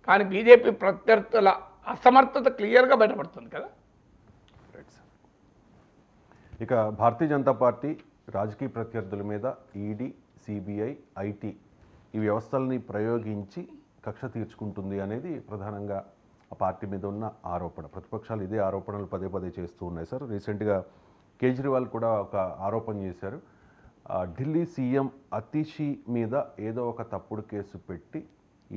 కానీ బీజేపీ ప్రత్యర్థుల అసమర్థత క్లియర్గా బయటపడుతుంది కదా. ఇక భారతీయ జనతా పార్టీ రాజకీయ ప్రత్యర్థుల మీద ఈడీ, సిబిఐ, ఐటీ ఈ వ్యవస్థల్ని ప్రయోగించి కక్ష తీర్చుకుంటుంది అనేది ప్రధానంగా ఆ పార్టీ మీద ఉన్న ఆరోపణ. ప్రతిపక్షాలు ఇదే ఆరోపణలు పదే పదే చేస్తూ ఉన్నాయి సార్. రీసెంట్గా కేజ్రీవాల్ కూడా ఒక ఆరోపణ చేశారు. ఢిల్లీ సీఎం అతిషి మీద ఏదో ఒక తప్పుడు కేసు పెట్టి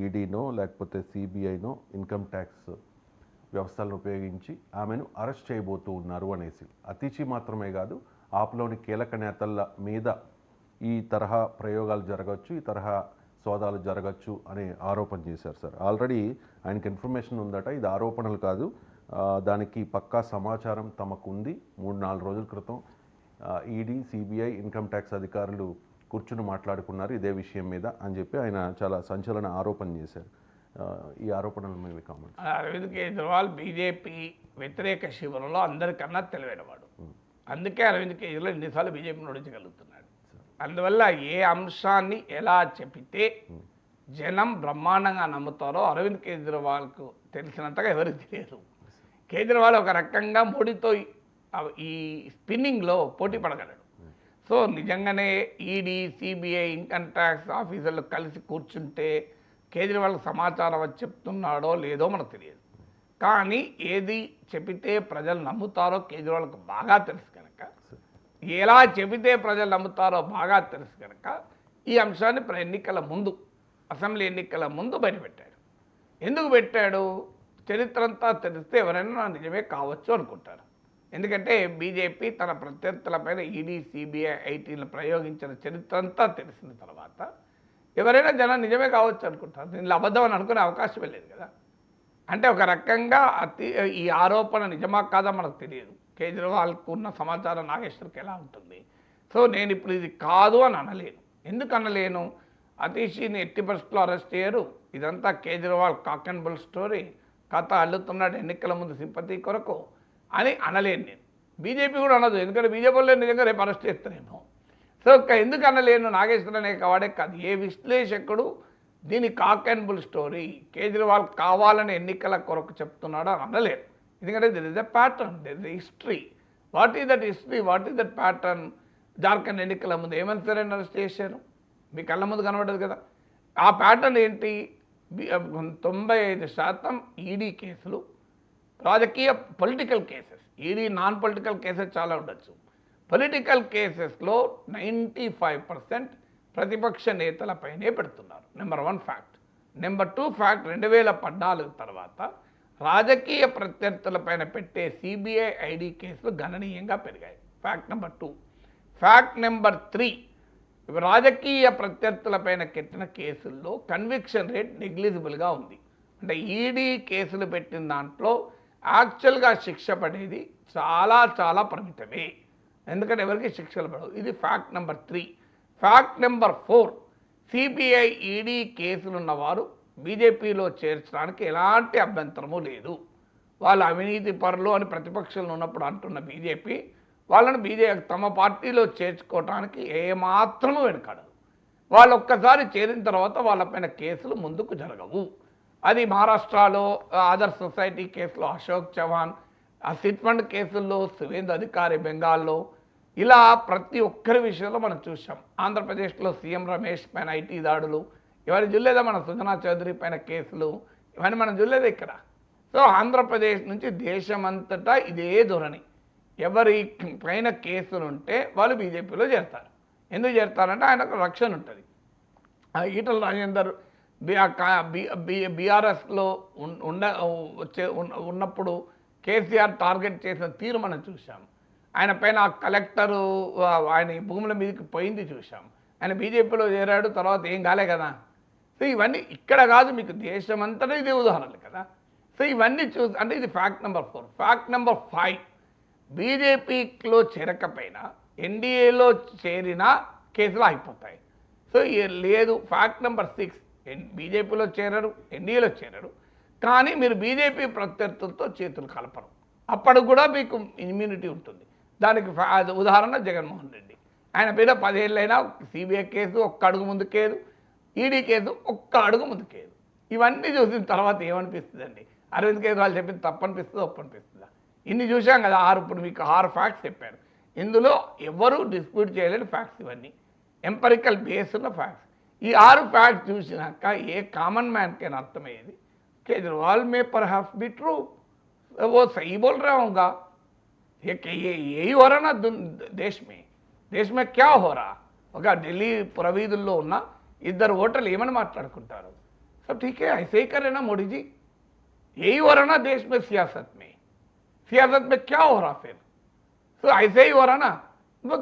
ఈడీనో లేకపోతే సిబిఐనో ఇన్కమ్ ట్యాక్స్ వ్యవస్థలను ఉపయోగించి ఆమెను అరెస్ట్ చేయబోతూ ఉన్నారు అనేసి. అతిషి మాత్రమే కాదు, ఆప్లోని కీలక నేతల మీద ఈ తరహా ప్రయోగాలు జరగచ్చు, ఈ తరహా సోదాలు జరగచ్చు అనే ఆరోపణ చేశారు సార్. ఆల్రెడీ ఆయనకి ఇన్ఫర్మేషన్ ఉందట, ఇది ఆరోపణలు కాదు, దానికి పక్కా సమాచారం తమకు ఉంది. 3-4 రోజుల క్రితం ఈడీ, సిబిఐ, ఇన్కమ్ ట్యాక్స్ అధికారులు కూర్చుని మాట్లాడుకున్నారు ఇదే విషయం మీద అని చెప్పి ఆయన చాలా సంచలన ఆరోపణ చేశారు. ఈ ఆరోపణలు మేము కామెంట్. అరవింద్ కేజ్రీవాల్ బీజేపీ వ్యతిరేక శిబిరంలో అందరికన్నా తెలివైనవాడు. అందుకే అరవింద్ కేజ్రీవాల్ ఎన్నిసార్లు బీజేపీని ఓడించగలుగుతున్నాడు. అందువల్ల ఏ అంశాన్ని ఎలా చెప్పితే జనం బ్రహ్మాండంగా నమ్ముతారో అరవింద్ కేజ్రీవాల్కు తెలిసినంతగా ఎవరికి తెలియదు. కేజ్రీవాల్ ఒక రకంగా మోడీతో ఈ స్పిన్నింగ్లో పోటీ పడగలడు. సో నిజంగానే ఈడీ, సిబిఐ, ఇన్కమ్ ట్యాక్స్ ఆఫీసర్లు కలిసి కూర్చుంటే కేజ్రీవాల్కి సమాచారం వచ్చి చెప్తున్నాడో లేదో మనకు తెలియదు. కానీ ఏది చెబితే ప్రజలు నమ్ముతారో కేజ్రీవాల్కి బాగా తెలుసు కనుక, ఎలా చెబితే ప్రజలు నమ్ముతారో బాగా తెలుసు కనుక ఈ అంశాన్ని ఎన్నికల ముందు, అసెంబ్లీ ఎన్నికల ముందు బయటపెట్టాడు. ఎందుకు పెట్టాడు? చరిత్ర అంతా తెలిస్తే ఎవరైనా నిజమే కావచ్చు అనుకుంటారు. ఎందుకంటే బీజేపీ తన ప్రత్యర్థులపైన ఈడీ, సిబిఐ, ఐటీలను ప్రయోగించిన చరిత్ర అంతా తెలిసిన తర్వాత ఎవరైనా జనం నిజమే కావచ్చు అనుకుంటారు. దీనిలో అబద్ధం అని అనుకునే అవకాశం లేదు కదా. అంటే ఒక రకంగా ఈ ఆరోపణ నిజమా కాదా మనకు తెలియదు. కేజ్రీవాల్కు ఉన్న సమాచారం నాగేశ్వర్కి ఎలా ఉంటుంది? సో నేను ఇప్పుడు ఇది కాదు అని అనలేను. ఎందుకు అనలేను? అతీషిని ఎట్టి పరిస్థితుల్లో అరెస్ట్ చేయరు. ఇదంతా Kejriwal cock and bull story, కథ అల్లుతున్నాడు ఎన్నికల ముందు సింపతి కొరకు అని అనలేను నేను. బీజేపీ కూడా అనదు, ఎందుకంటే బీజేపీలో నిజంగా రేపు అరెస్ట్ చేస్తారేమో. సో ఎందుకు అనలేను? నాగేశ్వర్ అనే వాడే కాదు, ఏ విశ్లేషకుడు దీని cock and bull story Kejriwal కావాలని ఎన్నికల కొరకు చెప్తున్నాడో అని అనలేరు. ఎందుకంటే there is a pattern, there is a history. What is that history, what is that pattern? Jharkhand ఎన్నికల ముందు ఏమని సరే అరెస్ట్ చేశారు, మీ కళ్ళ ముందు కనబడదు కదా. ఆ ప్యాటర్న్ ఏంటి? 95% ఈడీ కేసులు రాజకీయ political cases. ED non political cases చాలా ఉండొచ్చు. పొలిటికల్ కేసెస్లో 95% ప్రతిపక్ష నేతలపైనే పెడుతున్నారు. Number 1 fact. నెంబర్ 2 ఫ్యాక్ట్, 2014 తర్వాత రాజకీయ ప్రత్యర్థులపైన పెట్టే సిబిఐ, ఐడి కేసులు గణనీయంగా పెరిగాయి. Fact number 2. ఫ్యాక్ట్ నెంబర్ 3, రాజకీయ ప్రత్యర్థులపైన పెట్టిన కేసుల్లో కన్విక్షన్ రేట్ నెగ్లిజిబుల్గా ఉంది. అంటే ఈడీ కేసులు పెట్టిన దాంట్లో యాక్చువల్గా శిక్ష పడేది చాలా చాలా పరిమితమే. ఎందుకంటే ఎవరికి శిక్షలు పడవు. ఇది fact number 3. Fact number 4, CBI, ED కేసులున్న వారు బీజేపీలో చేర్చడానికి ఎలాంటి అభ్యంతరము లేదు. వాళ్ళు అవినీతి పరులు అని ప్రతిపక్షంలో ఉన్నప్పుడు అంటున్న బీజేపీ వాళ్ళని తమ పార్టీలో చేర్చుకోవడానికి ఏమాత్రము వెనకాడదు. వాళ్ళు ఒక్కసారి చేరిన తర్వాత వాళ్ళపైన కేసులు ముందుకు జరగవు. అది మహారాష్ట్రలో ఆదర్శ్ సొసైటీ కేసులో అశోక్ చవాన్, ఆ సిట్ ఫండ్ కేసుల్లో సువేందు అధికారి బెంగాల్లో, ఇలా ప్రతి ఒక్కరి విషయంలో మనం చూసాం. ఆంధ్రప్రదేశ్లో సీఎం రమేష్ పైన ఐటీ దాడులు, ఇవన్నీ చూడలేదా? మన సుజనా చౌదరి పైన కేసులు, ఇవన్నీ మనం చూడలేదు ఇక్కడ. సో ఆంధ్రప్రదేశ్ నుంచి దేశమంతటా ఇదే ధోరణి. ఎవరి పైన కేసులు ఉంటే వాళ్ళు బీజేపీలో చేరతారు. ఎందుకు చేరతారంటే ఆయనకు రక్షణ ఉంటుంది. ఈటల రాజేందర్ బీఆర్ఎస్లో ఉన్నప్పుడు కేసీఆర్ టార్గెట్ చేసిన తీరు మనం చూసాం. ఆయన పైన కలెక్టరు ఆయన భూముల మీదకి పోయింది చూసాం. ఆయన బీజేపీలో చేరాడు, తర్వాత ఏం కాలే కదా. సో ఇవన్నీ ఇక్కడ కాదు, మీకు దేశమంతటా ఇదే ఉదాహరణలు కదా. సో ఇవన్నీ అంటే ఇది ఫ్యాక్ట్ నెంబర్ 4. ఫ్యాక్ట్ నెంబర్ 5, బీజేపీలో చేరకపోయినా ఎన్డీఏలో చేరిన కేసులు అయిపోతాయి. సో లేదు. ఫ్యాక్ట్ నెంబర్ 6, బీజేపీలో చేరరు, ఎన్డీఏలో చేరరు, కానీ మీరు బీజేపీ ప్రత్యర్థులతో చేతులు కలపరు. అప్పుడు కూడా మీకు ఇమ్యూనిటీ ఉంటుంది. దానికి ఉదాహరణ జగన్మోహన్ రెడ్డి. ఆయన పైన 10 ఏళ్ళైనా సిబిఐ కేసు ఒక్క అడుగు ముందుకేదు, ఈడీ కేసు ఒక్క అడుగు ముందుకేదు. ఇవన్నీ చూసిన తర్వాత ఏమనిపిస్తుందండి? అరవింద్ కేజ్రీవాల్ చెప్పింది తప్పనిపిస్తుందా ఒప్పనిపిస్తుందా? ఇన్ని చూసాం కదా, ఇప్పుడు మీకు 6 ఫ్యాక్ట్స్ చెప్పారు. ఇందులో ఎవరు డిస్ప్యూట్ చేయలేని ఫ్యాక్ట్స్ ఇవన్నీ, ఎంపరికల్ బేస్ ఉన్న ఫ్యాక్ట్స్. ఈ 6 ఫ్యాక్ట్స్ చూసినాక ఏ కామన్ మ్యాన్కైనా అర్థమయ్యేది, केजरीवाल में परहैप्स भी ट्रू, वो सही बोल रहा होगा। यही हो रहा ना देश में क्या हो रहा? ఒక ఢిల్లీ ప్రవీధుల్లో ఉన్న ఇద్దరు ఓటర్లు ఏమని మాట్లాడుకుంటారు? सब ठीक है, ऐसे ही करे ना मोदी जी, यही हो रहा ना देश में, सियासत में क्या हो रहा फिर? तो ऐसे ही हो रहा ना,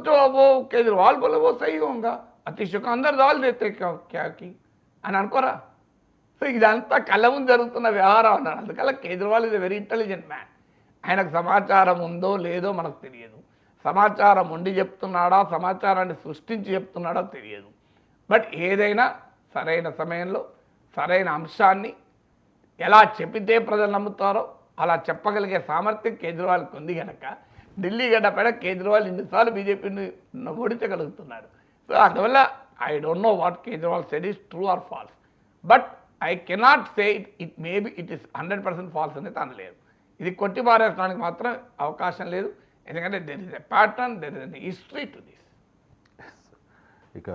तो वो केजरीवाल बोले वो सही होगा, अतीश को अंदर डाल देते क्या की అని అనుకోరా? సో ఇదంతా కళ్ళ ముందు జరుగుతున్న వ్యవహారం అన్నాడు. అందుకల్లా Kejriwal is a very intelligent man. ఆయనకు సమాచారం ఉందో లేదో మనకు తెలియదు, సమాచారం ఉండి చెప్తున్నాడా, సమాచారాన్ని సృష్టించి చెప్తున్నాడో తెలియదు. బట్ ఏదైనా సరైన సమయంలో సరైన అంశాన్ని ఎలా చెప్పితే ప్రజలు నమ్ముతారో అలా చెప్పగలిగే సామర్థ్యం కేజ్రీవాల్కి ఉంది కనుక ఢిల్లీ గడ్డపైన కేజ్రీవాల్ ఇన్నిసార్లు బీజేపీని ఓడించగలుగుతున్నాడు. సో అందువల్ల I don't know what Kejriwal said is true or false, but I cannot say it maybe it is 100% false అనేది అనలేదు. ఇది కొట్టి పారేయడానికి మాత్రం అవకాశం లేదు, ఎందుకంటే there is a pattern, there is a history to this. ఇక